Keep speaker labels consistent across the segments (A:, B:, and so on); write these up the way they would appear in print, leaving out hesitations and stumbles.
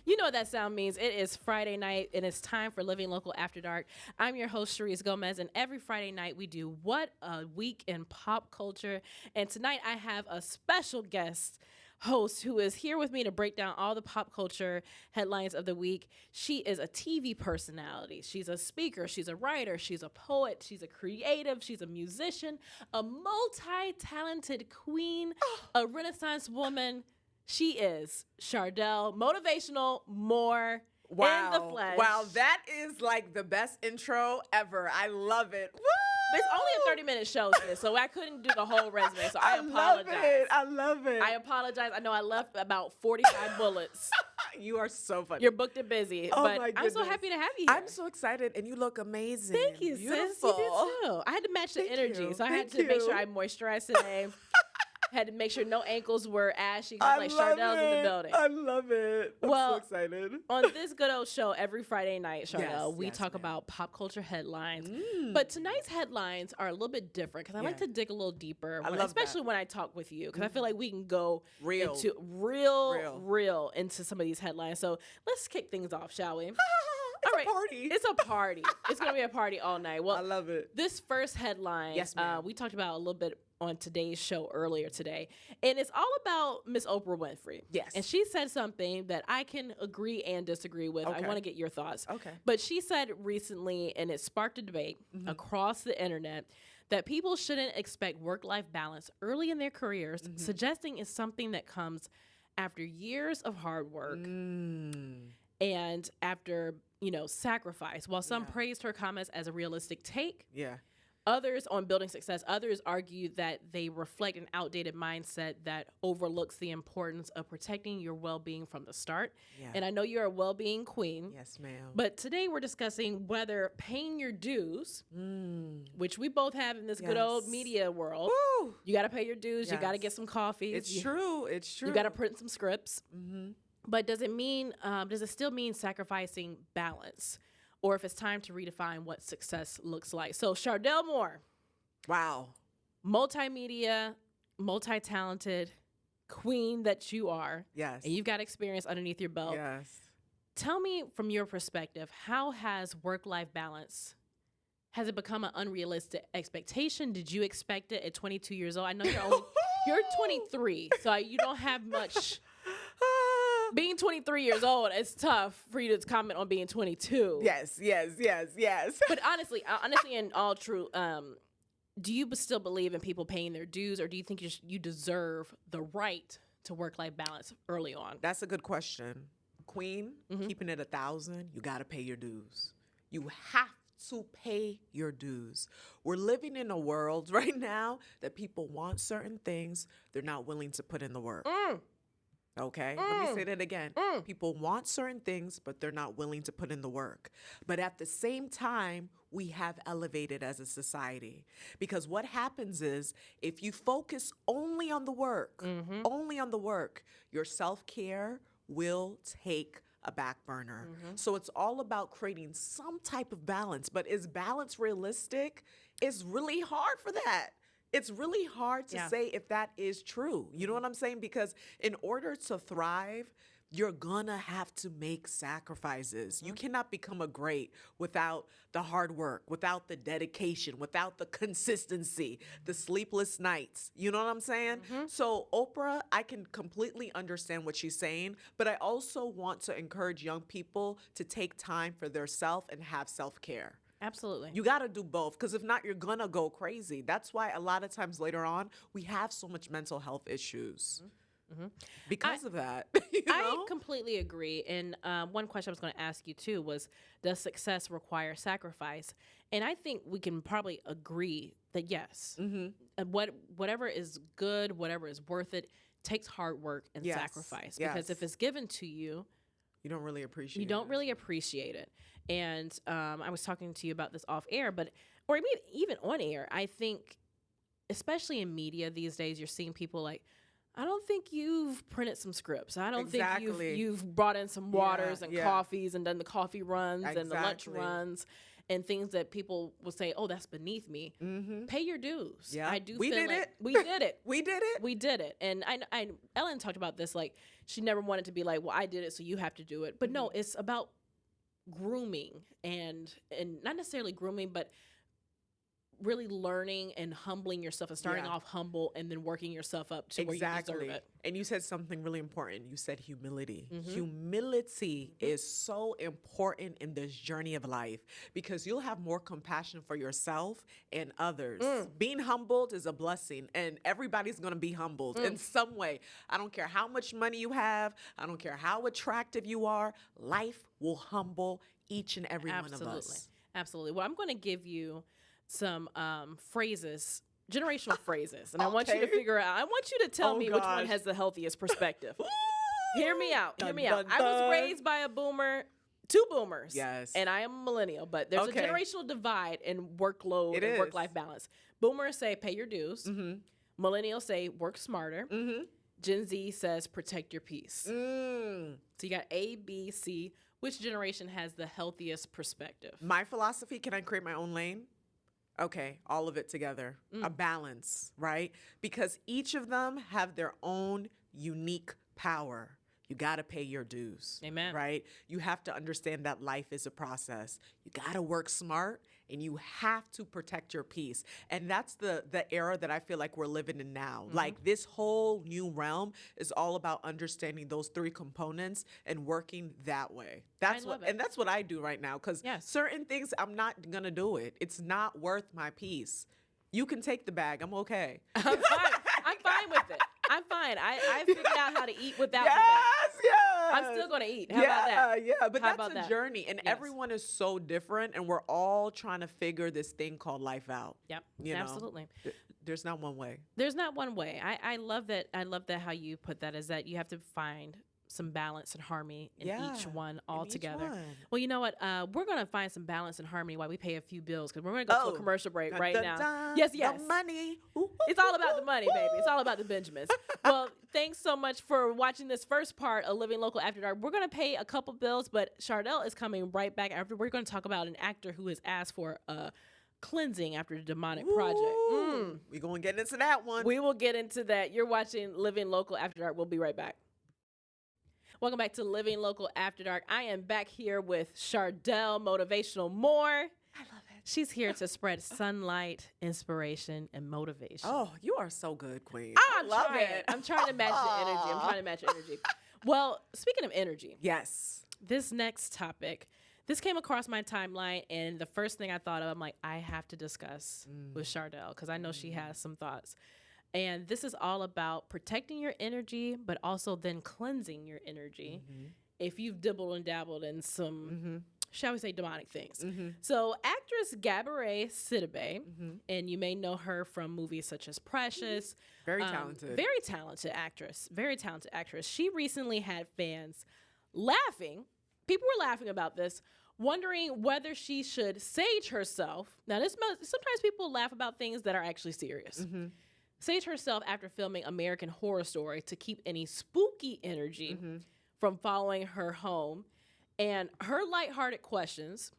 A: You know what that sound means. It is Friday night, and it's time for Living Local After Dark. I'm your host, Sharice Gomez, and every Friday night we do What a Week in Pop Culture. And tonight I have a special guest host who is here with me to break down all the pop culture headlines of the week. She is a TV personality. She's a speaker. She's a writer. She's a poet. She's a creative. She's a musician, a multi-talented queen, a Renaissance woman. She is Chardell, motivational, more in the flesh.
B: Wow, that is like the best intro ever. I love it. Woo!
A: But it's only a 30-minute show, sis, so I couldn't do the whole resume, so I apologize.
B: I love it.
A: I apologize. I know I left about 45 bullets.
B: You are so funny.
A: You're booked and busy,
B: Oh
A: but
B: my
A: I'm so
B: goodness.
A: happy to have you here.
B: I'm so excited, and you look amazing.
A: Thank you,
B: Beautiful.
A: sis. You do too. I had to match the
B: Thank
A: energy,
B: you.
A: so I had
B: Thank
A: to make sure
B: you.
A: I moisturized today. Had to make sure no ankles were ashy. 'Cause
B: I
A: like
B: love
A: Chardell's in the
B: it.
A: building.
B: I love it. I'm
A: Well,
B: so excited.
A: On this good old show every Friday night, Chardell, we
B: yes,
A: talk
B: ma'am.
A: about pop culture headlines. But tonight's headlines are a little bit different because I like
B: Yeah.
A: to dig a little deeper,
B: I love
A: especially
B: that.
A: when I talk with you, because I feel like we can go
B: Real.
A: into real into some of these headlines. So let's kick things off, shall we?
B: It's
A: All right.
B: a party.
A: It's a party. It's going to be a party all night.
B: I
A: Well,
B: love it.
A: this first headline,
B: Yes, ma'am.
A: we talked about a little bit on today's show earlier today, and it's all about Miss Oprah Winfrey.
B: Yes.
A: And she said something that I can agree and disagree with. I
B: Okay.
A: want to get your thoughts.
B: Okay.
A: But she said recently, and it sparked a debate across the internet, that people shouldn't expect work-life balance early in their careers, suggesting it's something that comes after years of hard work and after, sacrifice. While some
B: Yeah.
A: praised her comments as a realistic take,
B: Yeah.
A: others on building success, others argue that they reflect an outdated mindset that overlooks the importance of protecting your well-being from the start.
B: Yeah.
A: And I know you're a well-being queen.
B: Yes, ma'am.
A: But today we're discussing whether paying your dues, which we both have in this good old
B: Yes.
A: media world,
B: Woo!
A: you got to pay your dues, you got to
B: Yes.
A: get some coffees.
B: It's true. It's true.
A: You got to print some scripts. But does it still mean sacrificing balance? Or if it's time to redefine what success looks like? So Chardell Moore,
B: Wow.
A: multimedia, multi-talented queen that you are,
B: Yes.
A: and you've got experience underneath your belt.
B: Yes.
A: Tell me from your perspective, how has work-life balance, has it become an unrealistic expectation? Did you expect it at 22 years old? I know you're 23, so you don't have much. Being 23 years old, it's tough for you to comment on being 22.
B: Yes.
A: But honestly, in all truth, do you still believe in people paying their dues, or do you think you deserve the right to work-life balance early on?
B: That's a good question. Queen, keeping it 1,000, you got to pay your dues. You have to pay your dues. We're living in a world right now that people want certain things, they're not willing to put in the work. Okay, let me say that again. People want certain things, but they're not willing to put in the work. But at the same time, we have elevated as a society. Because what happens is, if you focus only on the work, your self-care will take a back burner. So it's all about creating some type of balance. But is balance realistic? It's really hard for that. It's really hard to say if that is true. You know what I'm saying? Because in order to thrive, you're gonna have to make sacrifices. You cannot become a great without the hard work, without the dedication, without the consistency, the sleepless nights. You know what I'm saying? So Oprah, I can completely understand what she's saying, but I also want to encourage young people to take time for their self and have self-care.
A: Absolutely.
B: You got to do both, because if not, you're going to go crazy. That's why a lot of times later on, we have so much mental health issues because of that.
A: I completely agree. And one question I was going to ask you, too, was, does success require sacrifice? And I think we can probably agree that yes. Whatever is good, whatever is worth it, takes hard work and sacrifice. Because if it's given to you,
B: you don't really appreciate it.
A: You don't really appreciate it. And I was talking to you about this off air, or even on air, I think, especially in media these days, you're seeing people like, I don't think you've printed some scripts. I don't think you've brought in some waters and coffees and done the coffee runs and the lunch runs. and things that people will say, oh, that's beneath me. Pay your dues.
B: Yeah,
A: I do
B: we
A: feel
B: did
A: like
B: it.
A: we did it.
B: We did it.
A: We did it. And I Ellen talked about this, like she never wanted to be like, well, I did it, so you have to do it. But no, it's about grooming and not necessarily grooming, but really learning and humbling yourself and starting off humble and then working yourself up to where you deserve it.
B: And you said something really important. You said humility. Humility is so important in this journey of life because you'll have more compassion for yourself and others. Being humbled is a blessing, and everybody's going to be humbled in some way. I don't care how much money you have. I don't care how attractive you are. Life will humble each and every one of us.
A: Absolutely. Well, I'm going to give you some phrases, generational phrases, and I want you to figure out. I want you to tell me which one has the healthiest perspective. Hear me out. Hear me out. I was raised by a boomer, two boomers.
B: Yes.
A: And I am a millennial, but there's a generational divide in workload and work-life balance. Boomers say pay your dues. Millennials say work smarter. Gen Z says protect your peace. So you got A, B, C. Which generation has the healthiest perspective?
B: My philosophy, can I create my own lane? Okay, all of it together, a balance, right? Because each of them have their own unique power. You got to pay your dues.
A: Amen.
B: Right? You have to understand that life is a process. You got to work smart and you have to protect your peace. And that's the era that I feel like we're living in now. Like this whole new realm is all about understanding those three components and working that way. That's what I do right now, because certain things I'm not going to do it. It's not worth my peace. You can take the bag. I'm okay.
A: I'm fine with it. I'm fine. I figured out how to eat without the bag.
B: Yes.
A: I'm still going to eat. How about that?
B: Yeah, but that's a journey. And everyone is so different. And we're all trying to figure this thing called life out.
A: Yep, absolutely.
B: There's not one way.
A: There's not one way. I love that. I love that how you put that, is that you have to find some balance and harmony in each one all together. Well, you know what? We're going to find some balance and harmony while we pay a few bills, because we're going to go to a commercial break right now. Yes.
B: The money.
A: It's all about the money, baby. It's all about the Benjamins. Well, thanks so much for watching this first part of Living Local After Dark. We're going to pay a couple bills, but Chardell is coming right back after. We're going to talk about an actor who has asked for cleansing after the demonic project.
B: We're going to get into that one.
A: We will get into that. You're watching Living Local After Dark. We'll be right back. Welcome back to Living Local After Dark. I am back here with Chardell Motivational Moore. I love it. She's here to spread sunlight, inspiration, and motivation.
B: Oh, you are so good, Queen.
A: I love it. I'm trying to match the energy. Well, speaking of energy.
B: Yes.
A: This next topic, this came across my timeline, and the first thing I thought of, I'm like, I have to discuss with Chardell, because I know she has some thoughts. And this is all about protecting your energy, but also then cleansing your energy if you've dibbled and dabbled in some, shall we say, demonic things. So actress Gabourey Sidibe, and you may know her from movies such as Precious.
B: Very talented.
A: Very talented actress. Very talented actress. She recently had fans laughing. People were laughing about this, wondering whether she should sage herself. Now, sometimes people laugh about things that are actually serious. Sage herself after filming American Horror Story to keep any spooky energy from following her home. And her lighthearted questions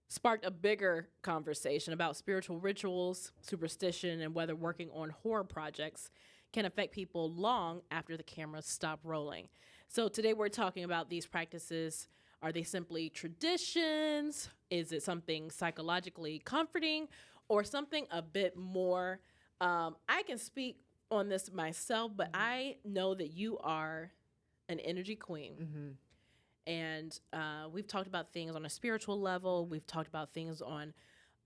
A: sparked a bigger conversation about spiritual rituals, superstition, and whether working on horror projects can affect people long after the cameras stop rolling. So today we're talking about these practices. Are they simply traditions? Is it something psychologically comforting? Or something a bit more? I can speak on this myself, but I know that you are an energy queen. And we've talked about things on a spiritual level. We've talked about things on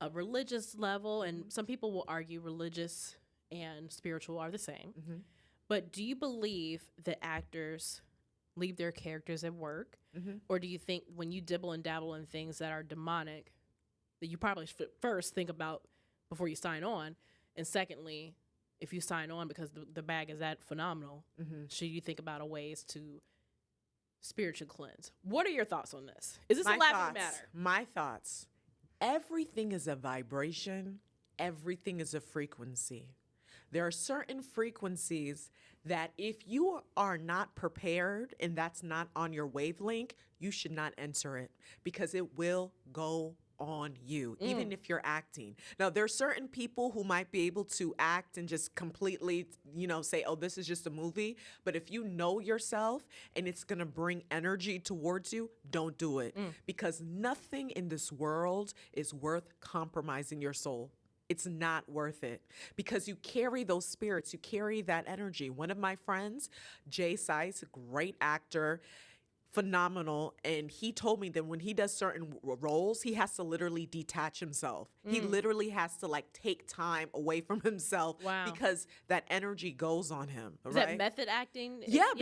A: a religious level. And some people will argue religious and spiritual are the same. But do you believe that actors leave their characters at work? Or do you think when you dibble and dabble in things that are demonic, that you probably should first think about before you sign on? And secondly, if you sign on because the bag is that phenomenal, should you think about ways to spiritually cleanse? What are your thoughts on this? Is this a laughing matter?
B: My thoughts. Everything is a vibration. Everything is a frequency. There are certain frequencies that if you are not prepared and that's not on your wavelength, you should not enter it because it will go on you, even if you're acting. Now, there are certain people who might be able to act and just completely, say, oh, this is just a movie. But if you know yourself and it's going to bring energy towards you, don't do it because nothing in this world is worth compromising your soul. It's not worth it because you carry those spirits, you carry that energy. One of my friends, Jay Seiss, a great actor, phenomenal, and he told me that when he does certain roles, he has to literally detach himself. He literally has to take time away from himself because that energy goes on him.
A: Is that method acting?
B: Yeah,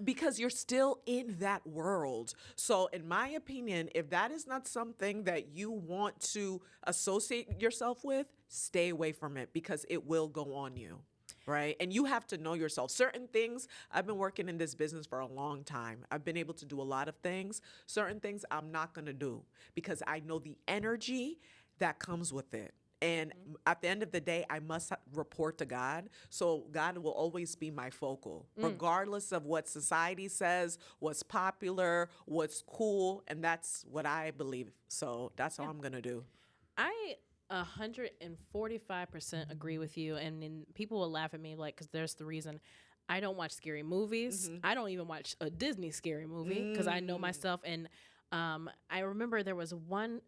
B: because you're still in that world. So in my opinion, if that is not something that you want to associate yourself with, stay away from it because it will go on you. Right. And you have to know yourself. Certain things, I've been working in this business for a long time. I've been able to do a lot of things. Certain things I'm not going to do because I know the energy that comes with it. And at the end of the day, I must report to God. So God will always be my focal, regardless of what society says, what's popular, what's cool. And that's what I believe. So that's all I'm going to do.
A: I 145% agree with you, and then people will laugh at me because there's the reason I don't watch scary movies. I don't even watch a Disney scary movie because I know myself. And I remember there was one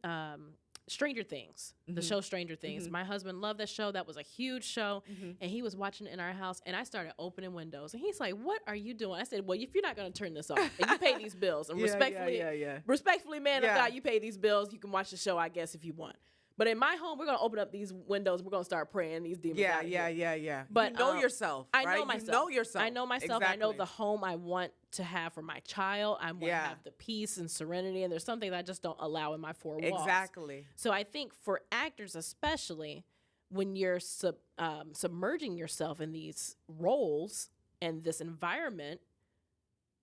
A: Stranger Things, the show Stranger Things. My husband loved that show. That was a huge show, and he was watching it in our house. And I started opening windows, and he's like, "What are you doing?" I said, "Well, if you're not going to turn this off, and you pay these bills, and respectfully, man of God, you pay these bills. You can watch the show, I guess, if you want." But in my home, we're going to open up these windows. We're going to start praying these demons out of here.
B: But you know yourself, right?
A: I know myself.
B: You know yourself.
A: I know myself.
B: Exactly.
A: I know the home I want to have for my child. I want to have the peace and serenity. And there's some things I just don't allow in my four walls.
B: Exactly.
A: So I think for actors especially, when you're submerging yourself in these roles and this environment,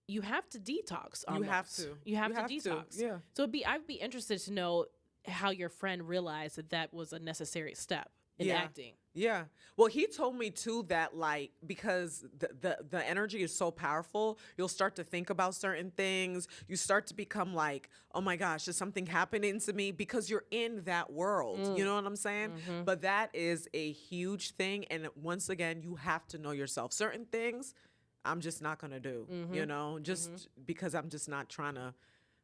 A: you have to detox. Almost. You have to detox.
B: Yeah.
A: So I'd be interested to know how your friend realized that was a necessary step in acting.
B: Yeah. Well, he told me too that because the energy is so powerful, you'll start to think about certain things. You start to become like, oh my gosh, is something happening to me? Because you're in that world. You know what I'm saying? But that is a huge thing. And once again, you have to know yourself. Certain things I'm just not going to do, because I'm just not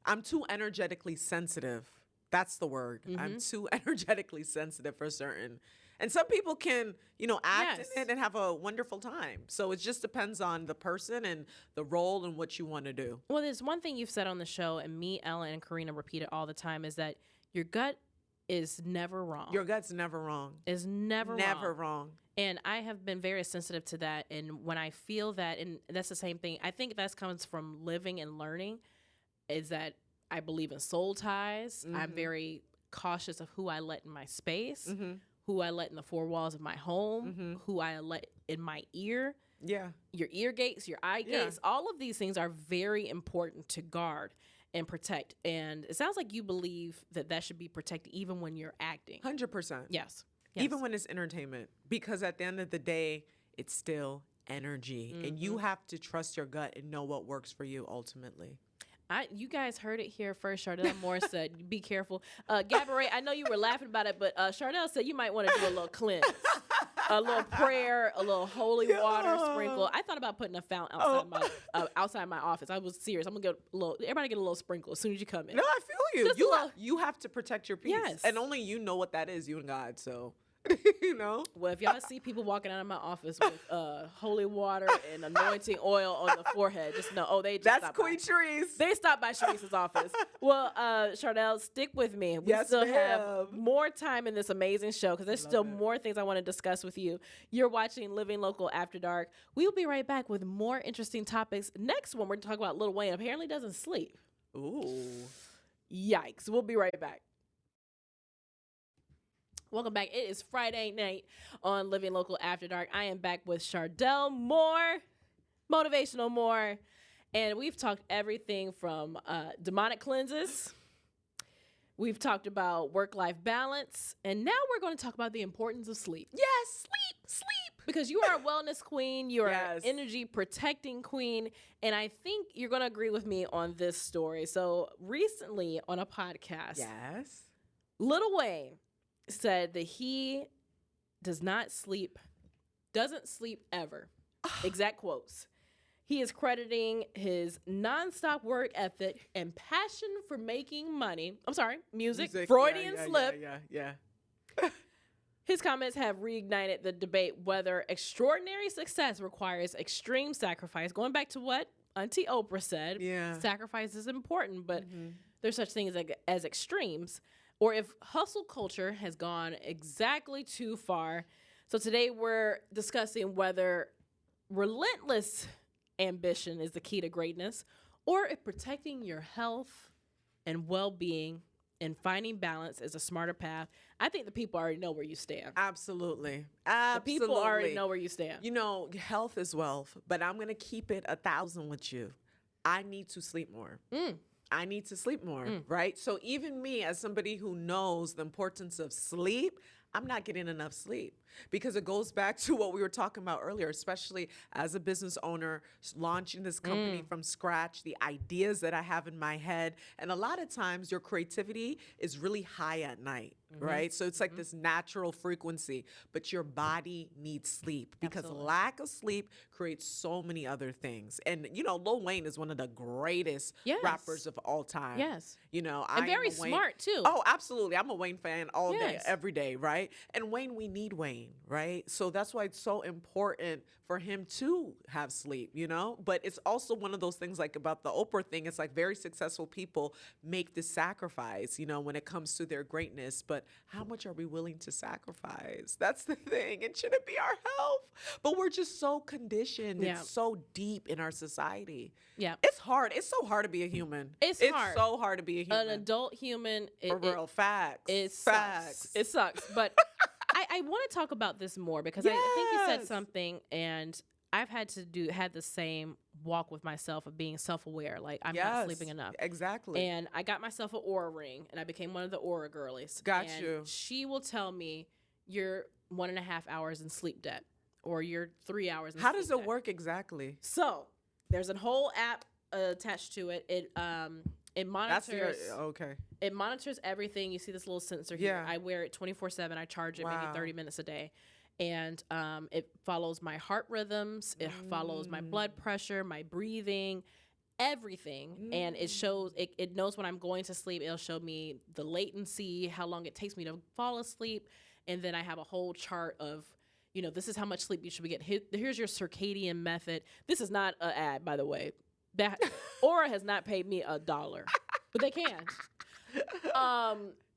B: I'm too energetically sensitive. That's the word. I'm too energetically sensitive for certain. And some people can, act in it and have a wonderful time. So it just depends on the person and the role and what you want to do.
A: Well, there's one thing you've said on the show, and me, Ellen, and Karina repeat it all the time, is that your gut is never wrong.
B: Your gut's never wrong.
A: Is never
B: wrong.
A: And I have been very sensitive to that. And when I feel that, and that's the same thing, I think that comes from living and learning, is that I believe in soul ties. I'm very cautious of who I let in my space, who I let in the four walls of my home, who I let in my ear.
B: Yeah.
A: Your ear gates, your eye gates, all of these things are very important to guard and protect. And it sounds like you believe that should be protected even when you're acting.
B: 100%.
A: Yes.
B: Even when it's entertainment. Because at the end of the day, it's still energy. And you have to trust your gut and know what works for you ultimately.
A: You guys heard it here first. Chardell Moore said, be careful. Gabourey, I know you were laughing about it, but Chardell said you might want to do a little cleanse, a little prayer, a little holy water sprinkle. I thought about putting a fountain outside my office. I was serious. I'm going to everybody get a little sprinkle as soon as you come in.
B: No, I feel you. You have to protect your peace.
A: Yes.
B: And only you know what that is, you and God, so...
A: Well, if y'all see people walking out of my office with holy water and anointing oil on the forehead, just know,
B: that's Queen Sharice.
A: They stopped by Sharice's office. Well, Chardell, stick with me. We still have more time in this amazing show because there's still more things I want to discuss with you. You're watching Living Local After Dark. We'll be right back with more interesting topics. Next one, we're going to talk about Lil Wayne. Apparently doesn't sleep.
B: Ooh.
A: Yikes. We'll be right back. Welcome back. It is Friday night on Living Local After Dark. I am back with Chardell Moore, Motivational Moore, and we've talked everything from demonic cleanses. We've talked about work-life balance, and now we're going to talk about the importance of sleep.
B: Yes, sleep.
A: because you are a wellness queen, you're
B: Yes.
A: an energy protecting queen, and I think you're going to agree with me on this story. So recently on a podcast,
B: Yes.
A: Lil Wayne said that he doesn't sleep ever. Exact quotes. He is crediting his nonstop work ethic and passion for making money. I'm sorry, music. Freudian slip.
B: Yeah.
A: His comments have reignited the debate whether extraordinary success requires extreme sacrifice. Going back to what Auntie Oprah said, sacrifice is important, but there's such things as extremes, or if hustle culture has gone exactly too far. So today we're discussing whether relentless ambition is the key to greatness, or if protecting your health and well-being and finding balance is a smarter path. I think the people already know where you stand.
B: Absolutely.
A: The people already know where you stand.
B: You know, health is wealth, but I'm going to keep it 1,000 with you. I need to sleep more. I need to sleep more, right? So even me, as somebody who knows the importance of sleep, I'm not getting enough sleep because it goes back to what we were talking about earlier, especially as a business owner, launching this company from scratch, the ideas that I have in my head. And a lot of times your creativity is really high at night, right? So it's like this natural frequency, but your body needs sleep because lack of sleep creates so many other things. And, you know, Lil Wayne is one of the greatest rappers of all time.
A: Yes.
B: You know,
A: and very smart too.
B: Oh, absolutely. I'm a Wayne fan all day, every day, right? And Wayne, we need Wayne, right? So that's why it's so important for him to have sleep, you know? But it's also one of those things like about the Oprah thing. It's like very successful people make this sacrifice, you know, when it comes to their greatness. But how much are we willing to sacrifice? That's the thing. It shouldn't be our health. But we're just so conditioned. It's so deep in our society.
A: Yeah.
B: It's hard. It's so hard to be a human.
A: It's hard.
B: So hard to be a human.
A: An adult human.
B: For real. Facts.
A: It
B: Facts.
A: sucks. It sucks. But I want to talk about this more because I think you said something, and I've had the same walk with myself of being self-aware. Like, I'm not sleeping enough.
B: Exactly.
A: And I got myself an Aura ring, and I became one of the Aura girlies.
B: Got
A: and
B: you.
A: She will tell me you're 1.5 hours in sleep debt, or you're 3 hours in
B: How
A: sleep
B: does it
A: debt.
B: work exactly?
A: So there's a whole app attached to it. It monitors.
B: Okay.
A: It monitors everything. You see this little sensor here. I wear it 24/7. I charge it maybe 30 minutes a day. And it follows my heart rhythms. It follows my blood pressure, my breathing, everything. And it shows, it knows when I'm going to sleep. It'll show me the latency, how long it takes me to fall asleep. And then I have a whole chart of, you know, this is how much sleep you should be getting. Here's your circadian method. This is not an ad, by the way. That Aura has not paid me $1, but they can.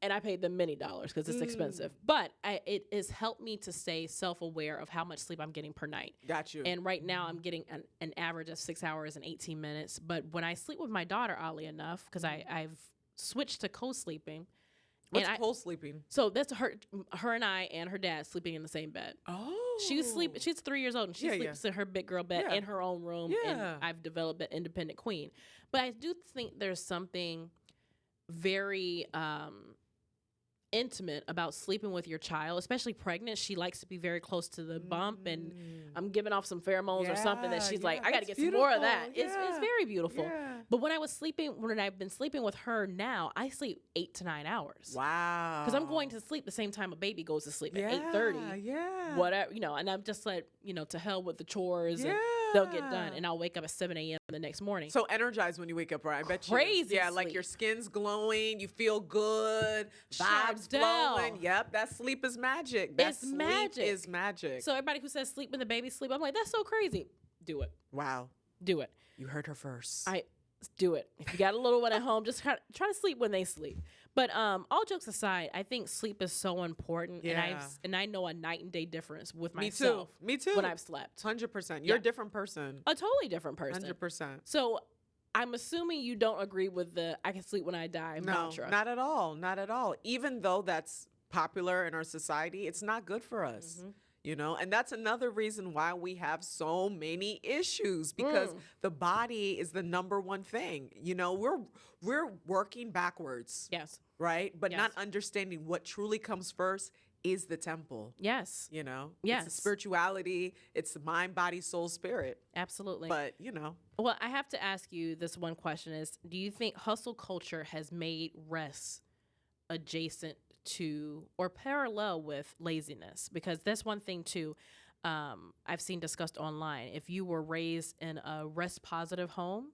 A: And I paid them many dollars because it's expensive. But it has helped me to stay self-aware of how much sleep I'm getting per night.
B: Got you.
A: And right now I'm getting an average of 6 hours and 18 minutes. But when I sleep with my daughter, oddly enough, because I've switched to co-sleeping.
B: What's co-sleeping?
A: So that's her and I and her dad sleeping in the same bed.
B: Oh.
A: She's 3 years old, and she sleeps in her big girl bed in her own room. And I've developed an independent queen. But I do think there's something very intimate about sleeping with your child, especially pregnant. She likes to be very close to the bump, and I'm giving off some pheromones or something that she's like, I got to get some more of that. It's very beautiful. But when I've been sleeping with her now, I sleep 8 to 9 hours.
B: Wow.
A: Because I'm going to sleep the same time a baby goes to sleep at 8:30.
B: Yeah.
A: Whatever, you know, and I'm just like, you know, to hell with the chores and they'll get done. And I'll wake up at 7 a.m. the next morning.
B: So energized when you wake up, right? I bet you.
A: Crazy.
B: Yeah, like your skin's glowing, you feel good, vibes flowing. Yep, that sleep is magic.
A: It's magic.
B: Sleep is magic.
A: So everybody who says sleep when the baby sleep, I'm like, that's so crazy. Do it.
B: Wow.
A: Do it.
B: You heard her first.
A: Do it. If you got a little one at home, just try to sleep when they sleep. But all jokes aside, I think sleep is so important, and I know a night and day difference with myself.
B: Me too.
A: When I've slept,
B: 100%. You're a different person.
A: A totally different person.
B: 100%.
A: So I'm assuming you don't agree with the "I can sleep when I die" mantra.
B: Not at all. Not at all. Even though that's popular in our society, it's not good for us. You know, and that's another reason why we have so many issues, because the body is the number one thing. You know, we're working backwards.
A: Yes.
B: Right? But not understanding what truly comes first is the temple.
A: Yes.
B: You know?
A: Yes.
B: It's the spirituality. It's the mind, body, soul, spirit.
A: Absolutely.
B: But, you know.
A: Well, I have to ask you this one question is, do you think hustle culture has made rest adjacent to or parallel with laziness? Because that's one thing too, I've seen discussed online. If you were raised in a rest positive home,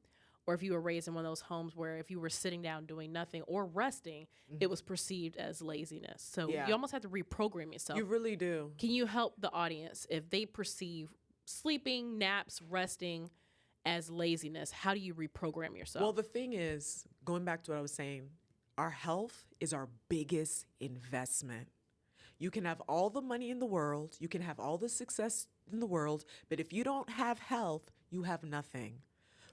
A: or if you were raised in one of those homes where if you were sitting down doing nothing or resting, it was perceived as laziness. So you almost have to reprogram yourself.
B: You really do.
A: Can you help the audience if they perceive sleeping, naps, resting as laziness? How do you reprogram yourself?
B: Well, the thing is, going back to what I was saying, our health is our biggest investment. You can have all the money in the world, you can have all the success in the world, but if you don't have health, you have nothing.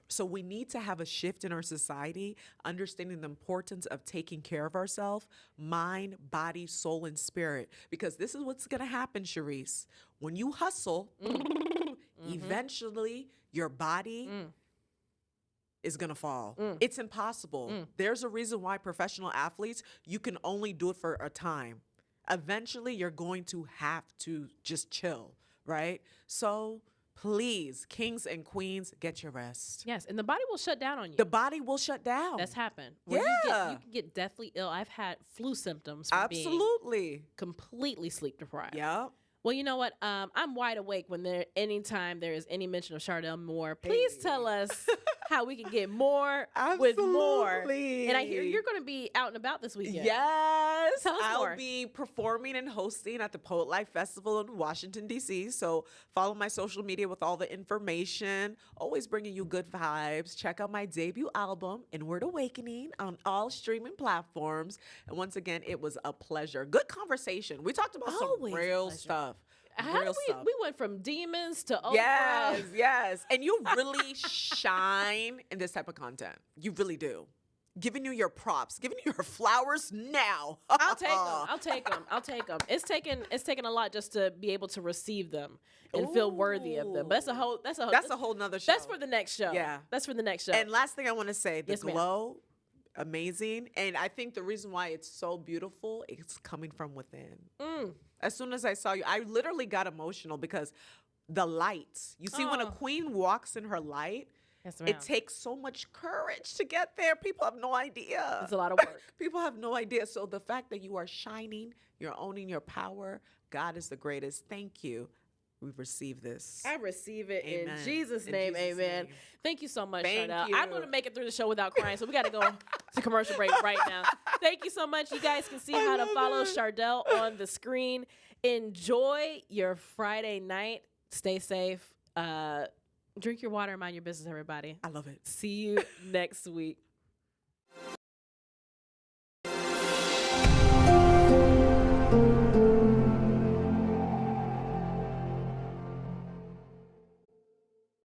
B: So we need to have a shift in our society, understanding the importance of taking care of ourselves, mind, body, soul, and spirit. Because this is what's going to happen, Sharice. When you hustle, eventually your body is going to fall. It's impossible. There's a reason why professional athletes, you can only do it for a time. Eventually, you're going to have to just chill, right? So please, kings and queens, get your rest.
A: Yes, and the body will shut down on you.
B: The body will shut down.
A: That's happened. Where you can get deathly ill. I've had flu symptoms from being completely sleep deprived.
B: Yep.
A: Well, you know what? I'm wide awake when anytime there is any mention of Chardell Moore. Please tell us how we can get more with more. And I hear you're going to be out and about this weekend.
B: Yes.
A: Tell us
B: I'll
A: more.
B: be performing and hosting at the Poet Life Festival in Washington, D.C. So follow my social media with all the information. Always bringing you good vibes. Check out my debut album, Inward Awakening, on all streaming platforms. And once again, it was a pleasure. Good conversation. We talked about some real stuff.
A: We went from demons to Oprah.
B: Yes. And you really shine in this type of content. You really do. Giving you your props, giving you your flowers now.
A: I'll take them. It's taken a lot just to be able to receive them and feel worthy of them. But that's a whole
B: nother show.
A: That's for the next show.
B: Yeah.
A: That's for the next show.
B: And last thing I want to say, the
A: Yes, ma'am.
B: glow, amazing. And I think the reason why it's so beautiful, it's coming from within. As soon as I saw you, I literally got emotional because the lights. You see, when a queen walks in her light, it takes so much courage to get there. People have no idea.
A: It's a lot of work.
B: People have no idea. So the fact that you are shining, you're owning your power, God is the greatest. Thank you. We receive this.
A: I receive it in
B: Amen.
A: Jesus'
B: In
A: name.
B: Jesus'
A: Amen.
B: name.
A: Thank you so much,
B: Thank
A: Chardell.
B: you.
A: I'm going to make it through the show without crying, so we got to go to commercial break right now. Thank you so much. You guys can see how to follow Chardell on the screen. Enjoy your Friday night. Stay safe. Drink your water and mind your business, everybody.
B: I love it.
A: See you next week.